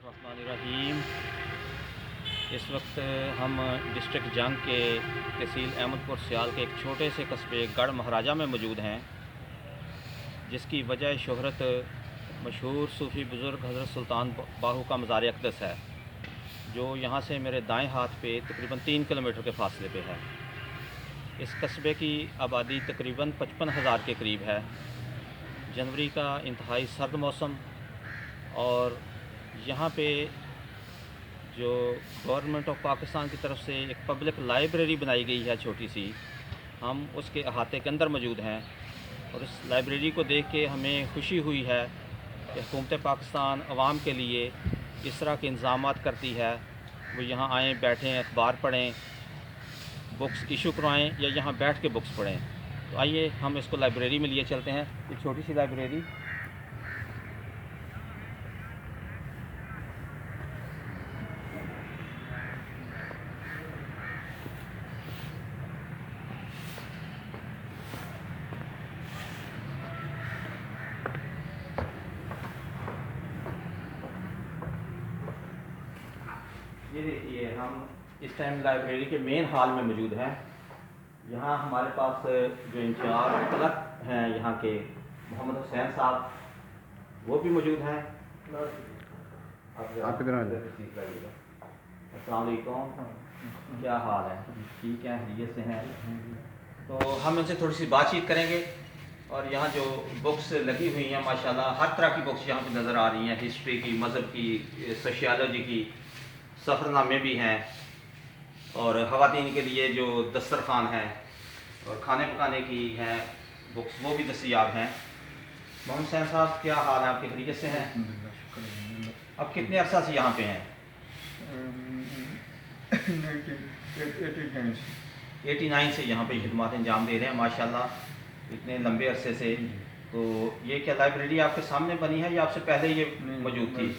الرحمن الرحیم۔ اس وقت ہم ڈسٹرکٹ جنگ کے تحصیل احمد پور سیال کے ایک چھوٹے سے قصبے گڑھ مہاراجہ میں موجود ہیں، جس کی وجہ شہرت مشہور صوفی بزرگ حضرت سلطان باہو کا مزار اقدس ہے، جو یہاں سے میرے دائیں ہاتھ پہ تقریباً 3 کلومیٹر کے فاصلے پہ ہے۔ اس قصبے کی آبادی تقریباً 55,000 کے قریب ہے۔ جنوری کا انتہائی سرد موسم، اور یہاں پہ جو گورنمنٹ آف پاکستان کی طرف سے ایک پبلک لائبریری بنائی گئی ہے چھوٹی سی، ہم اس کے احاطے کے اندر موجود ہیں، اور اس لائبریری کو دیکھ کے ہمیں خوشی ہوئی ہے کہ حکومت پاکستان عوام کے لیے اس طرح کے انتظامات کرتی ہے۔ وہ یہاں آئیں، بیٹھیں، اخبار پڑھیں، بکس ایشو کروائیں یا یہاں بیٹھ کے بکس پڑھیں۔ تو آئیے ہم اس کو لائبریری میں لیے چلتے ہیں، ایک چھوٹی سی لائبریری۔ یہ دیکھیے، ہم اس ٹائم لائبریری کے مین ہال میں موجود ہیں۔ یہاں ہمارے پاس جو انچارج کلرک ہیں یہاں کے محمد حسین صاحب، وہ بھی موجود ہیں۔ السلام علیکم، کیا حال ہے؟ ٹھیک ہے، خیریت سے ہیں؟ تو ہم ان سے تھوڑی سی بات چیت کریں گے، اور یہاں جو بکس لگی ہوئی ہیں ماشاءاللہ ہر طرح کی بکس یہاں پہ نظر آ رہی ہیں، ہسٹری کی، مذہب کی، سوشیالوجی کی، سفر نامے بھی ہیں، اور خواتین کے لیے جو دسترخوان ہیں اور کھانے پکانے کی ہیں بکس، وہ بھی دستیاب ہیں۔ محمد حسین صاحب، کیا حال ہے آپ کے؟ خیریت سے ہیں؟ اب کتنے عرصہ سے یہاں پہ ہیں؟ 89 سے یہاں پہ خدمات انجام دے رہے ہیں ماشاءاللہ، اتنے لمبے عرصے سے۔ تو یہ کیا لائبریری آپ کے سامنے بنی ہے یا آپ سے پہلے یہ موجود تھی؟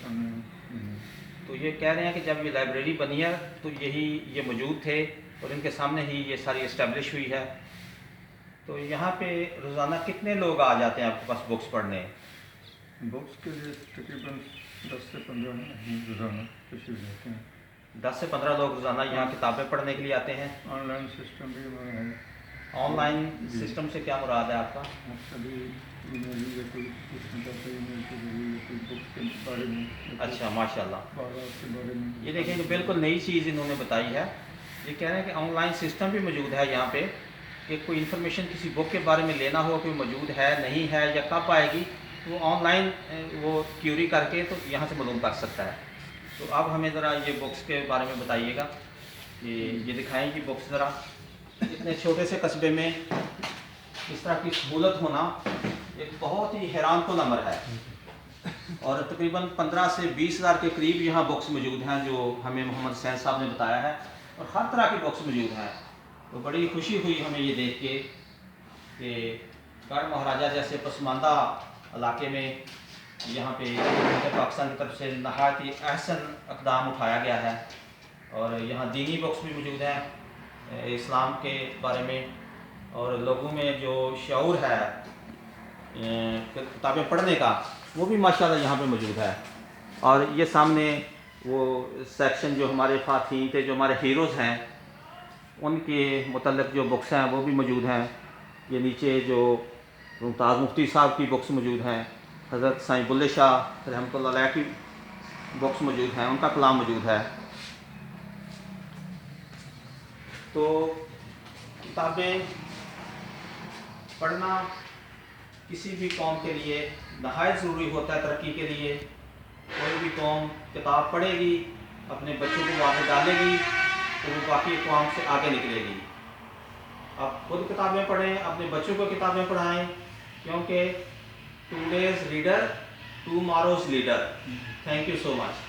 تو یہ کہہ رہے ہیں کہ جب یہ لائبریری بنی ہے تو یہ موجود تھے، اور ان کے سامنے ہی یہ ساری اسٹیبلش ہوئی ہے۔ تو یہاں پہ روزانہ کتنے لوگ آ جاتے ہیں آپ کے پاس بکس پڑھنے؟ بکس کے لیے تقریباً 10 سے 15 روزانہ تشریف رہتے ہیں۔ 10 سے 15 لوگ روزانہ یہاں کتابیں پڑھنے کے لیے آتے ہیں۔ آن لائن سسٹم بھی ہمارا ہے۔ آن لائن سسٹم سے کیا مراد ہے آپ کا؟ ابھی ای میل یا کوئی پوچھنا چاہتے ہیں، ای میل کے ذریعے یا کوئی بکس کے بارے میں، اچھا، ماشاءاللہ، باغات کے بارے میں۔ یہ دیکھیں کہ بالکل نئی چیز انہوں نے بتائی ہے۔ یہ کہہ رہے ہیں کہ آن لائن سسٹم بھی موجود ہے یہاں پہ، کہ کوئی انفارمیشن کسی بک کے بارے میں لینا ہو، کوئی موجود ہے نہیں ہے یا کب آئے گی، وہ آن لائن وہ کیوری کر کے تو یہاں سے معلوم کر سکتا ہے۔ تو اب ہمیں ذرا یہ بکس کے بارے میں بتائیے گا کہ یہ دکھائیں گی بکس ذرا۔ اتنے چھوٹے سے قصبے میں اس طرح کی سہولت ہونا ایک بہت ہی حیران کن امر ہے، اور تقریباً 15 سے 20 ہزار کے قریب یہاں بکس موجود ہیں جو ہمیں محمد حسین صاحب نے بتایا ہے، اور ہر طرح کی بکس موجود ہیں۔ تو بڑی خوشی ہوئی ہمیں یہ دیکھ کے کہ گڑھ مہاراجہ جیسے پسماندہ علاقے میں یہاں پہ حکومت پاکستان کی طرف سے نہایت ہی احسن اقدام اٹھایا گیا ہے، اور یہاں دینی بکس بھی موجود ہیں اسلام کے بارے میں، اور لوگوں میں جو شعور ہے کتابیں پڑھنے کا، وہ بھی ماشاءاللہ یہاں پہ موجود ہے۔ اور یہ سامنے وہ سیکشن جو ہمارے خواتین تھے، جو ہمارے ہیروز ہیں، ان کے متعلق جو بکس ہیں وہ بھی موجود ہیں۔ یہ نیچے جو ممتاز مفتی صاحب کی بکس موجود ہیں، حضرت سائیں بلے شاہ رحمۃ اللہ علیہ کی بکس موجود ہیں، ان کا کلام موجود ہے۔ تو کتابیں پڑھنا کسی بھی قوم کے لیے نہایت ضروری ہوتا ہے، ترقی کے لیے۔ کوئی بھی قوم کتاب پڑھے گی، اپنے بچوں کو آگے ڈالے گی، تو وہ باقی اقوام سے آگے نکلے گی۔ آپ خود کتابیں پڑھیں، اپنے بچوں کو کتابیں پڑھائیں، کیونکہ today's reader tomorrow's leader. Thank you so much.